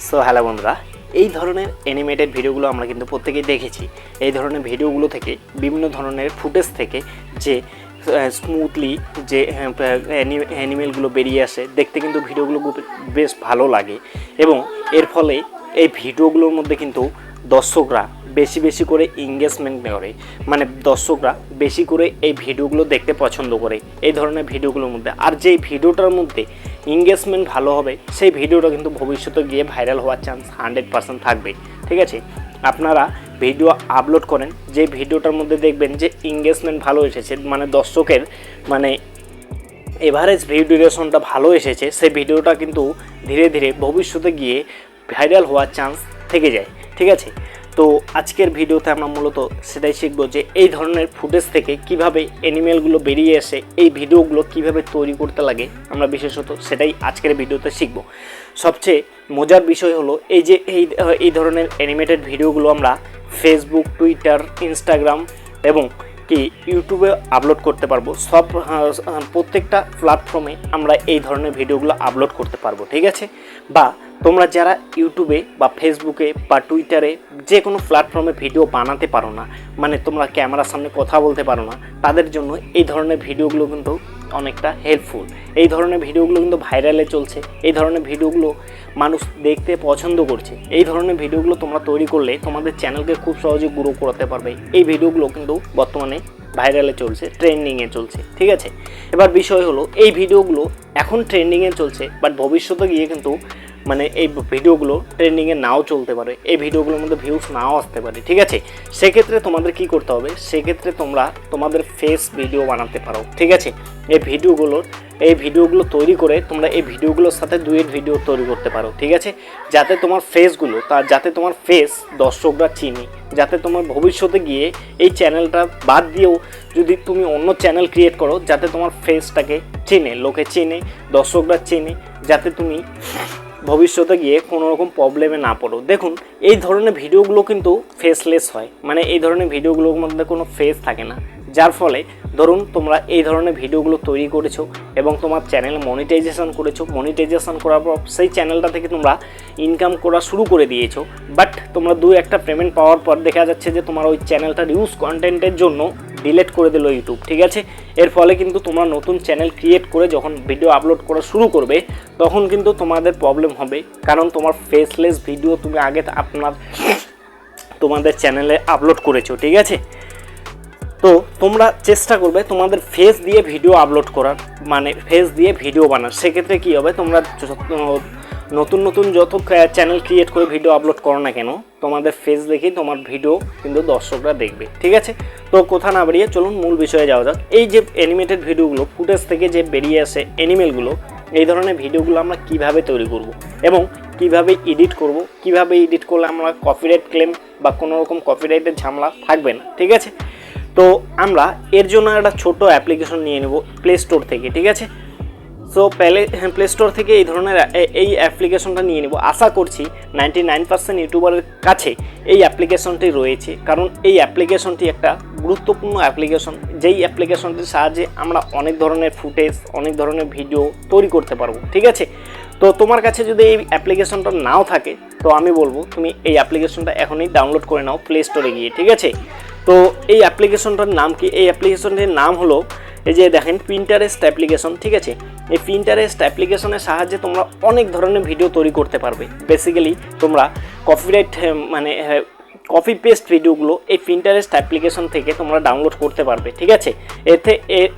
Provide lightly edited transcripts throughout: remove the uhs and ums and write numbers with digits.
So hello বন্ধুরা, এই ধরনের অ্যানিমেটেড ভিডিওগুলো আমরা কিন্তু প্রত্যেকেই দেখেছি। এই ধরনের ভিডিওগুলো থেকে বিভিন্ন ধরনের ফুটেজ থেকে যে স্মুথলি যে অ্যানিমেলগুলো বেরিয়ে আসে, দেখতে কিন্তু ভিডিওগুলো বেশ ভালো লাগে। এবং এর ফলে এই ভিডিওগুলোর মধ্যে কিন্তু দর্শকরা বেশি বেশি করে এঙ্গেজমেন্ট করে, মানে দর্শকরা বেশি করে এই ভিডিওগুলো দেখতে পছন্দ করে এই ধরনের ভিডিওগুলোর মধ্যে। আর যেই ভিডিওটার মধ্যে এঙ্গেজমেন্ট ভালো হবে সেই ভিডিওটা কিন্তু ভবিষ্যতে গিয়ে ভাইরাল হওয়ার চান্স 100% থাকবে। ঠিক আছে, আপনারা ভিডিও আপলোড করেন, যে ভিডিওটার মধ্যে দেখবেন যে এঙ্গেজমেন্ট ভালো এসেছে, মানে দর্শকের মানে এভারেজ ভিউ ডিউরেশনটা ভালো এসেছে, সেই ভিডিওটা কিন্তু ধীরে ধীরে ভবিষ্যতে গিয়ে ভাইরাল হওয়ার চান্স থেকে যায়। ঠিক আছে, তো আজকের ভিডিওতে আমরা মূলত সেটাই শিখব যে এই ধরনের ফুটেজ থেকে কিভাবে অ্যানিমেলগুলো বেরিয়ে এসে এই ভিডিওগুলো কিভাবে তৈরি করতে লাগে, আমরা বিশেষত সেটাই আজকের ভিডিওতে শিখব। সবচেয়ে মজার বিষয় হলো এই ধরনের অ্যানিমেটেড ভিডিওগুলো আমরা ফেসবুক, টুইটার, ইনস্টাগ্রাম এবং ইউটিউবে আপলোড করতে পারবো। প্রত্যেকটা প্ল্যাটফর্মে আমরা এই ধরনের ভিডিওগুলো আপলোড করতে পারবো। ঠিক আছে, বা তোমরা যারা ইউটিউবে বা ফেসবুকে বা টুইটারে যে কোনো প্ল্যাটফর্মে ভিডিও বানাতে পারো না, মানে তোমরা ক্যামেরার সামনে কথা বলতে পারো না, তাদের জন্য এই ধরনের ভিডিওগুলো কিন্তু অনেকটা হেল্পফুল। এই ধরনের ভিডিওগুলো কিন্তু ভাইরালে চলছে, এই ধরনের ভিডিওগুলো মানুষ দেখতে পছন্দ করছে। এই ধরনের ভিডিওগুলো তোমরা তৈরি করলে তোমাদের চ্যানেলকে খুব সহজে গ্রো করাতে পারবে। এই ভিডিওগুলো কিন্তু বর্তমানে ভাইরালে চলছে, ট্রেন্ডিংয়ে চলছে। ঠিক আছে, এবার বিষয় হলো এই ভিডিওগুলো এখন ট্রেন্ডিংয়ে চলছে, বাট ভবিষ্যতে গিয়ে কিন্তু মানে এই ভিডিওগুলো ট্রেন্ডিংয়ে নাও চলতে পারে, এই ভিডিওগুলোর মধ্যে ভিউজ নাও আসতে পারে। ঠিক আছে, সেক্ষেত্রে তোমাদের কি করতে হবে, সেক্ষেত্রে তোমরা তোমাদের ফেস ভিডিও বানাতে পারো। ঠিক আছে, এই ভিডিওগুলো তৈরি করে তোমরা এই ভিডিওগুলোর সাথে ডুয়েট ভিডিও তৈরি করতে পারো। ঠিক আছে, যাতে তোমার ফেস দর্শকরা চিনি, যাতে তোমার ভবিষ্যতে গিয়ে এই চ্যানেলটা বাদ দিয়েও যদি তুমি অন্য চ্যানেল ক্রিয়েট করো, যাতে তোমার ফেসটাকে চেনে, লোকে চেনে, দর্শকরা চেনে, যাতে তুমি ভবিষ্যতে গিয়ে কোনো রকম প্রবলেমে না পড়ো। দেখুন, এই ধরনের ভিডিওগুলো কিন্তু ফেসলেস হয়, মানে এই ধরনের ভিডিওগুলোর মধ্যে কোনো ফেস থাকে না, যার ফলে ধরুন তোমরা এই ধরনের ভিডিওগুলো তৈরি করেছো এবং তোমার চ্যানেল মনিটাইজেশন করেছো, মনিটাইজেশন করার পর সেই চ্যানেলটা থেকে তোমরা ইনকাম করা শুরু করে দিয়েছো, বাট তোমরা একটা পেমেন্ট পাওয়ার পর দেখা যাচ্ছে যে তোমার ওই চ্যানেলটার ইউজ কন্টেন্টের জন্য ডিলিট করে দিল ইউটিউব। ঠিক আছে, এর ফলে কিন্তু তোমরা নতুন চ্যানেল ক্রিয়েট করে যখন ভিডিও আপলোড করা শুরু করবে তখন কিন্তু তোমাদের প্রবলেম হবে, কারণ তোমার ফেসলেস ভিডিও তুমি আগে তোমাদের চ্যানেলে আপলোড করেছো। ঠিক আছে, তো তোমরা চেষ্টা করবে তোমাদের ফেস দিয়ে ভিডিও আপলোড করার, মানে ফেস দিয়ে ভিডিও বানার। সেক্ষেত্রে কী হবে, তোমরা নতুন যত চ্যানেল ক্রিয়েট করে ভিডিও আপলোড করো না কেন, তোমাদের ফেস দেখেই তোমার ভিডিও কিন্তু দর্শকরা দেখবে। ঠিক আছে, তো কথা না বাড়িয়ে চলুন মূল বিষয়ে যাওয়া যাক। এই যে অ্যানিমেটেড ভিডিওগুলো, ফুটেজ থেকে যে বেরিয়ে আসে অ্যানিমেলগুলো, এই ধরনের ভিডিওগুলো আমরা কিভাবে তৈরি করব এবং কিভাবে এডিট করব, কিভাবে এডিট করলে আমরা কপিরাইট ক্লেম বা কোনো রকম কপিরাইটের ঝামেলা থাকবে না। ঠিক আছে, তো আমরা এর জন্য একটা ছোট অ্যাপ্লিকেশন নিয়ে নেব প্লে স্টোর থেকে। ঠিক আছে, সো প্লে স্টোর থেকে এই অ্যাপ্লিকেশনটা নিয়ে নেব। আশা করছি 99% ইউটিউবারের কাছে এই অ্যাপ্লিকেশনটি রয়েছে, কারণ এই অ্যাপ্লিকেশনটি একটা গুরুত্বপূর্ণ অ্যাপ্লিকেশন, যেই অ্যাপ্লিকেশনটির সাহায্যে আমরা অনেক ধরনের ফুটেজ, অনেক ধরনের ভিডিও তৈরি করতে পারবো। ঠিক আছে, তো তোমার কাছে যদি এই অ্যাপ্লিকেশনটা নাও থাকে তো আমি বলবো তুমি এই অ্যাপ্লিকেশনটা এখনই ডাউনলোড করে নাও প্লে স্টোরে গিয়ে। ঠিক আছে, তো এই অ্যাপ্লিকেশনটার নাম কি, এই অ্যাপ্লিকেশনটির নাম হলো এই যে দেখেন পিন্টারেস্ট অ্যাপ্লিকেশন। ঠিক আছে, এই পিন্টারেস্ট অ্যাপ্লিকেশনের সাহায্যে তোমরা অনেক ধরনের ভিডিও তৈরি করতে পারবে। বেসিক্যালি তোমরা কপি পেস্ট ভিডিওগুলো এই পিন্টারেস্ট অ্যাপ্লিকেশন থেকে তোমরা ডাউনলোড করতে পারবে। ঠিক আছে,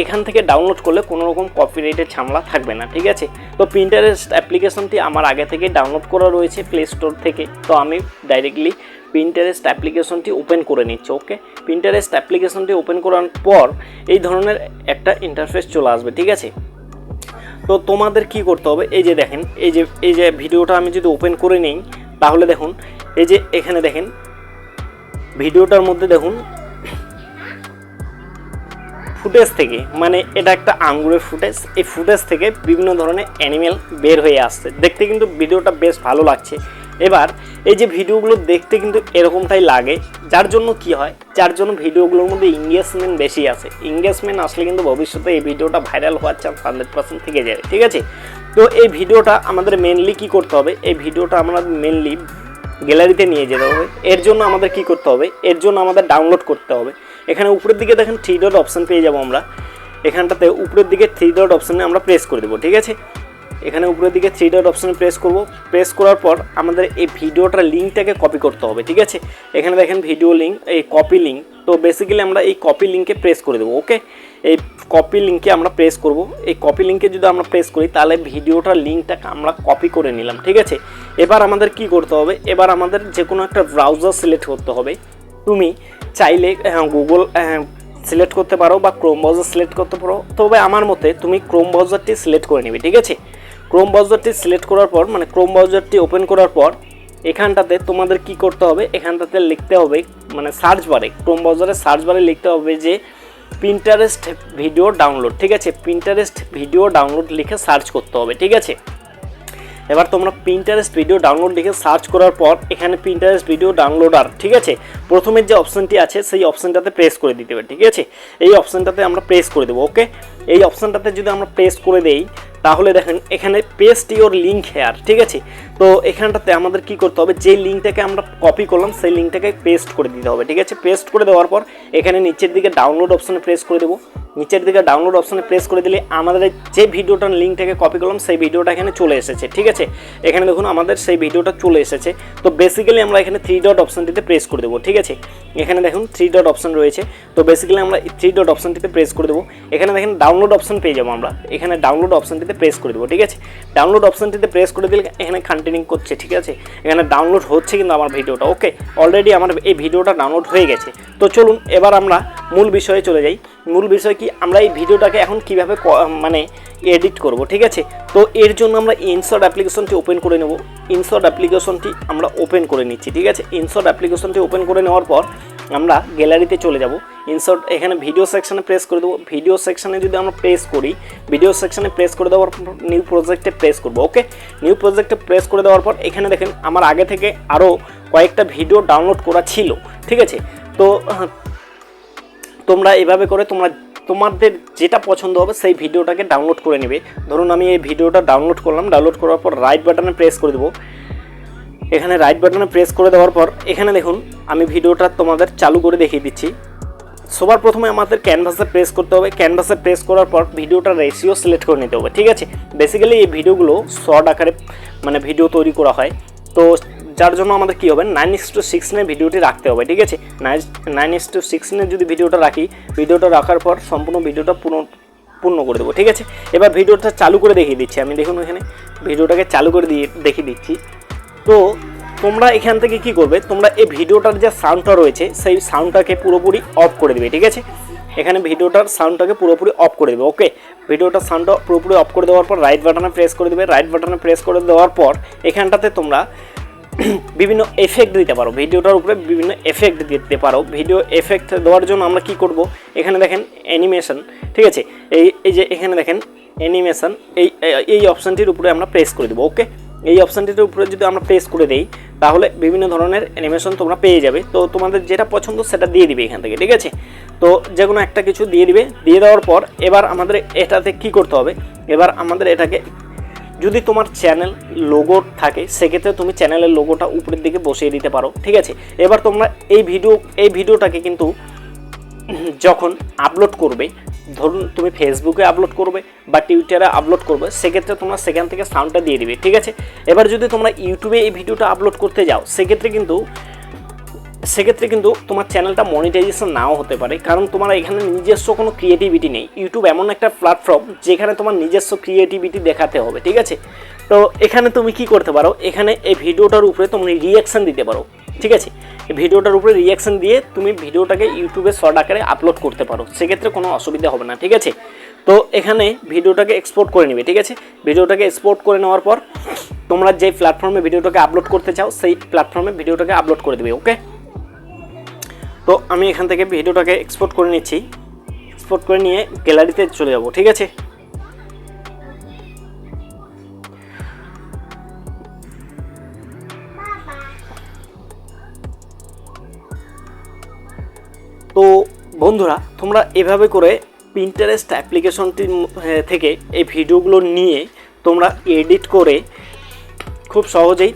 এখান থেকে ডাউনলোড করলে কোনো রকম কপিরাইটের ঝামেলা থাকবে না। ঠিক আছে, তো পিন্টারেস্ট অ্যাপ্লিকেশনটি আমার আগে থেকে ডাউনলোড করা রয়েছে প্লে স্টোর থেকে, তো আমি ডাইরেক্টলি পিন্টারেস্ট অ্যাপ্লিকেশনটি ওপেন করে নিচ্ছি। ওকে, পিন্টারেস্ট অ্যাপ্লিকেশনটি ওপেন করার পর এই ধরনের একটা ইন্টারফেস চলে আসবে। ঠিক আছে, তো তোমাদের কি করতে হবে, এই যে দেখেন এই যে ভিডিওটা আমি যদি ওপেন করে নিই তাহলে দেখুন এই যে এখানে দেখেন ভিডিওটার মধ্যে দেখুন ফুটেজ থেকে, মানে এটা একটা আঙ্গুরের ফুটেজ, এই ফুটেজ থেকে বিভিন্ন ধরনের অ্যানিমেল বের হয়ে আসছে, দেখতে কিন্তু ভিডিওটা বেশ ভালো লাগছে। এবার এই যে ভিডিওগুলো দেখতে কিন্তু এরকমটাই লাগে, যার জন্য কি হয়, যার জন্য ভিডিওগুলোর মধ্যে এঙ্গেজমেন্ট বেশি আসে। এঙ্গেজমেন্ট আসলে কিন্তু ভবিষ্যতে এই ভিডিওটা ভাইরাল হওয়ার চান্স 100% থেকে যাবে। ঠিক আছে, তো এই ভিডিওটা আমাদের মেনলি কি করতে হবে, এই ভিডিওটা আমরা মেনলি গ্যালারিতে নিয়ে যেতে হবে। এর জন্য আমাদের কি করতে হবে, এর জন্য আমাদের ডাউনলোড করতে হবে। এখানে উপরের দিকে দেখেন 3 ডট অপশন পেয়ে যাবো আমরা। এখানটাতে উপরের দিকে 3 ডট অপশানে আমরা প্রেস করে দেবো, ঠিক আছে। এখানে উপরের দিকে 3 ডট অপশানে প্রেস করব। প্রেস করার পর আমাদের এই ভিডিওটার লিঙ্কটাকে কপি করতে হবে, ঠিক আছে। এখানে দেখেন ভিডিও লিঙ্ক, এই কপি লিঙ্ক। তো বেসিক্যালি আমরা এই কপি লিঙ্কে প্রেস করে দেবো, ওকে। এই কপি লিঙ্কে আমরা প্রেস করব। এই কপি লিঙ্কে যদি আমরা প্রেস করি তাহলে ভিডিওটার লিঙ্কটাকে আমরা কপি করে নিলাম, ঠিক আছে। এবার আমাদের কি করতে হবে, এবার আমাদের যে কোনো একটা ব্রাউজার সিলেক্ট করতে হবে। তুমি চাইলে গুগল সিলেক্ট করতে পারো বা ক্রোম ব্রাউজার সিলেক্ট করতে পারো, তবে আমার মতে তুমি ক্রোম ব্রাউজারটি সিলেক্ট করে নেবে, ঠিক আছে। ক্রোম ব্রাউজারটি সিলেক্ট করার পর মানে ক্রোম ব্রাউজারটি ওপেন করার পর এখানটাতে তোমাদের কি করতে হবে, এখানটাতে লিখতে হবে মানে সার্চ বারে, ক্রোম ব্রাউজারে সার্চ বারে লিখতে হবে যে পিন্টারেস্ট ভিডিও ডাউনলোড, ঠিক আছে। পিন্টারেস্ট ভিডিও ডাউনলোড লিখে সার্চ করতে হবে, ঠিক আছে। এবার তোমরা পিন্টারেস্ট ভিডিও ডাউনলোড লিখে সার্চ করার পর এখানে পিন্টারেস্ট ভিডিও ডাউনলোডার, ঠিক আছে, প্রথমের যে অপশানটি আছে সেই অপশানটাতে প্রেস করে দিতে হবে, ঠিক আছে। এই অপশানটাতে আমরা প্রেস করে দেবো, ওকে। এই অপশানটাতে যদি আমরা প্রেস করে দেই তাহলে দেখেন এখানে পেস্ট ইওর লিঙ্ক হেয়ার, ঠিক আছে। তো এখানটাতে আমাদের কি করতে হবে, যে লিঙ্কটাকে আমরা কপি করলাম সেই লিঙ্কটাকে পেস্ট করে দিতে হবে, ঠিক আছে। পেস্ট করে দেওয়ার পর এখানে নিচের দিকে ডাউনলোড অপশানে প্রেস করে দেবো। নিচের দিকে ডাউনলোড অপশানে প্রেস করে দিলে আমাদের যে ভিডিওটার লিঙ্কটাকে কপি করলাম সেই ভিডিওটা এখানে চলে এসেছে, ঠিক আছে। এখানে দেখুন আমাদের সেই ভিডিওটা চলে এসেছে। তো বেসিক্যালি আমরা এখানে 3 ডট অপশানটিতে প্রেস করে দেবো, ঠিক আছে। এখানে দেখুন 3 ডট অপশান রয়েছে। তো বেসিক্যালি আমরা 3 ডট অপশানটিতে প্রেস করে দেবো। এখানে দেখেন ডাউনলোড অপশান পেয়ে যাবো আমরা। এখানে ডাউনলোড অপশানটিতে প্রেস করে দেবো, ঠিক আছে। ডাউনলোড অপশানটিতে প্রেস করে দিলে এখানে কন্টিনিউ করছে, ঠিক আছে। এখানে ডাউনলোড হচ্ছে কিন্তু আমার ভিডিওটা, ওকে। অলরেডি আমার এই ভিডিওটা ডাউনলোড হয়ে গেছে। তো চলুন এবার আমরা মূল বিষয়ে চলে যাই। মূল বিষয় কি, আমরা এই ভিডিওটাকে এখন কিভাবে মানে এডিট করব, ঠিক আছে। তো এর জন্য আমরা ইনশর্ট অ্যাপ্লিকেশনটি ওপেন করে নেব। ইনশর্ট অ্যাপ্লিকেশনটি আমরা ওপেন করে নিচ্ছি, ঠিক আছে। ইনশর্ট অ্যাপ্লিকেশনটি ওপেন করে নেওয়ার পর আমরা গ্যালারিতে চলে যাব। ইনশর্ট এখানে ভিডিও সেকশানে প্রেস করে দেবো। ভিডিও সেকশানে যদি আমরা প্রেস করি, ভিডিও সেকশানে প্রেস করে দেওয়ার পর নিউ প্রজেক্টে প্রেস করব, ওকে। নিউ প্রজেক্টে প্রেস করে দেওয়ার পর এখানে দেখেন আমার আগে থেকে আরও কয়েকটা ভিডিও ডাউনলোড করা ছিল, ঠিক আছে। তো তোমরা এভাবে করে তোমাদের যেটা পছন্দ হবে সেই ভিডিওটাকে ডাউনলোড করে নেবে। ধরুন আমি এই ভিডিওটা ডাউনলোড করলাম। ডাউনলোড করার পর রাইট বাটনে প্রেস করে দেবো। এখানে রাইট বাটনে প্রেস করে দেওয়ার পর এখানে দেখুন আমি ভিডিওটা তোমাদের চালু করে দেখিয়ে দিচ্ছি। সবার প্রথমে আমাদের ক্যানভাসে প্রেস করতে হবে। ক্যানভাসে প্রেস করার পর ভিডিওটার রেশিও সিলেক্ট করে নিতে হবে, ঠিক আছে। বেসিক্যালি এই ভিডিওগুলো শর্ট আকারে মানে ভিডিও তৈরি করা হয়। তো যার জন্য আমাদের কী হবে 9:16 ভিডিওটি রাখতে হবে, ঠিক আছে। 9:16 যদি ভিডিওটা রাখি, ভিডিওটা রাখার পর সম্পূর্ণ ভিডিওটা পূর্ণ করে দেবো, ঠিক আছে। এবার ভিডিওটা চালু করে দেখিয়ে দিচ্ছি আমি। দেখুন এখানে ভিডিওটাকে চালু করে দেখিয়ে দিচ্ছি। তো তোমরা এখান থেকে কি করবে, তোমরা এই ভিডিওটার যে সাউন্ডটা রয়েছে সেই সাউন্ডটাকে পুরোপুরি অফ করে দেবে, ঠিক আছে। এখানে ভিডিওটার সাউন্ডটাকে পুরোপুরি অফ করে দেবে, ওকে। ভিডিওটার সাউন্ডটা পুরোপুরি অফ করে দেওয়ার পর রাইট বাটনে প্রেস করে দেবে। রাইট বাটনে প্রেস করে দেওয়ার পর এখানটাতে তোমরা বিভিন্ন এফেক্ট দিতে পারো। ভিডিওটার উপরে বিভিন্ন এফেক্ট দিতে পারো। ভিডিও এফেক্ট দেওয়ার জন্য আমরা কি করব, এখানে দেখেন অ্যানিমেশন, ঠিক আছে। এই যে এখানে দেখেন অ্যানিমেশন, এই অপশানটির উপরে আমরা প্রেস করে দেবো, ওকে। এই অপশানটির উপরে যদি আমরা প্রেস করে দেই তাহলে বিভিন্ন ধরনের অ্যানিমেশন তোমরা পেয়ে যাবে। তো তোমাদের যেটা পছন্দ সেটা দিয়ে দিবে এখান থেকে, ঠিক আছে। তো যে কোনো একটা কিছু দিয়ে দিবে। দিয়ে দেওয়ার পর এবার আমাদের এটাতে কি করতে হবে, এবার আমাদের এটাকে যদি তোমার চ্যানেল লোগো থাকে সেক্ষেত্রে তুমি চ্যানেলের লোগোটা উপরের দিকে বসিয়ে দিতে পারো, ঠিক আছে। এবার তোমরা এই ভিডিওটাকে কিন্তু যখন আপলোড করবে, ধরুন তুমি ফেসবুকে আপলোড করবে বা টুইটারে আপলোড করবে, সেক্ষেত্রে তোমরা সেখান থেকে সাউন্ডটা দিয়ে দিবে, ঠিক আছে। এবার যদি তোমরা ইউটিউবে এই ভিডিওটা আপলোড করতে যাও সেক্ষেত্রে কিন্তু তোমার চ্যানেলটা মনিটাইজেশন নাও হতে পারে, কারণ তোমার এখানে নিজস্ব কোনো ক্রিয়েটিভিটি নেই। ইউটিউব এমন একটা প্ল্যাটফর্ম যেখানে তোমার নিজস্ব ক্রিয়েটিভিটি দেখাতে হবে, ঠিক আছে। তো এখানে তুমি কি করতে পারো, এখানে এই ভিডিওটার উপরে তুমি রিঅ্যাকশান দিতে পারো, ঠিক আছে। এই ভিডিওটার উপরে রিঅ্যাকশান দিয়ে তুমি ভিডিওটাকে ইউটিউবে শর্ট আকারে আপলোড করতে পারো, সেক্ষেত্রে কোনো অসুবিধা হবে না, ঠিক আছে। তো এখানে ভিডিওটাকে এক্সপোর্ট করে নেবে, ঠিক আছে। ভিডিওটাকে এক্সপোর্ট করে নেওয়ার পর তোমরা যে প্ল্যাটফর্মে ভিডিওটাকে আপলোড করতে চাও সেই প্ল্যাটফর্মে ভিডিওটাকে আপলোড করে দেবে, ওকে। তো আমি এখান থেকে ভিডিওটাকে এক্সপোর্ট করে নিচ্ছি। এক্সপোর্ট করে নিয়ে গ্যালারিতে চলে যাব, ঠিক আছে। তো বন্ধুরা তোমরা এভাবে করে পিন্টারেস্ট অ্যাপ্লিকেশনটির থেকে এই ভিডিওগুলো নিয়ে তোমরা এডিট করে খুব সহজেই